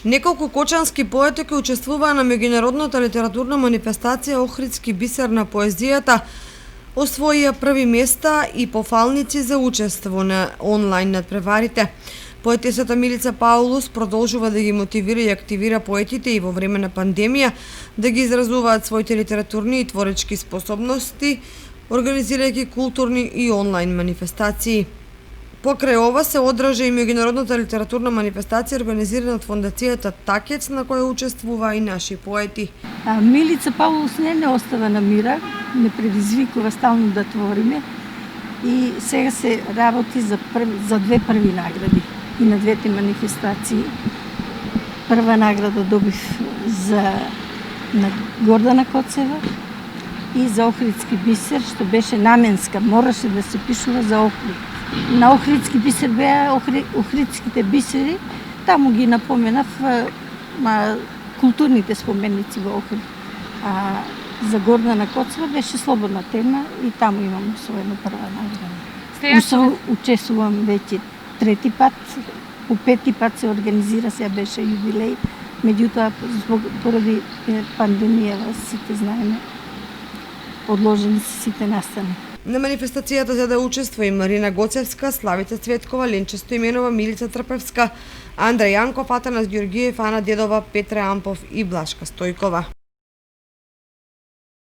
Неколку кочански поети кои учествуваа на меѓународната литературна манифестација Охридски бисер на поезијата освоија први места и пофалници за учество на онлайн надпреварите. Поетесата Милица Паулус продолжува да ги мотивира и активира поетите и во време на пандемија да ги изразуваат своите литературни и творечки способности, организирајќи културни и онлайн манифестации. Покрај ова се одража и меѓународната литературна манифестација организирана од фондацијата Такец, на која учествува и наши поети. Милица Паулус не остава на мира, не предизвикува стално да твориме и сега се работи за две први награди и на двете манифестации. Прва награда добив на Гордана Коцева и за Охридски бисер, што беше наменска, мораше да се пишува за Охрид. На Охридски бисер беа Охридските бисери, таму ги напоменав културните споменици во Охрид. А за Гордана Коцева беше слободна тема и таму имам освоена прва награда. Учествувам веќе трети пат, по пети пат се организира, сега беше јубилеј, меѓутоа поради пандемија, сите знаеме, одложени се сите настани. На манифестацијата за да учества и Марина Гоцевска, Славица Цветкова, Ленче Стоименова, Милица Трпевска, Андреј Јанков, Атанас Ѓорѓиев, Ана Дедова, Петре Ампов и Блашка Стојкова.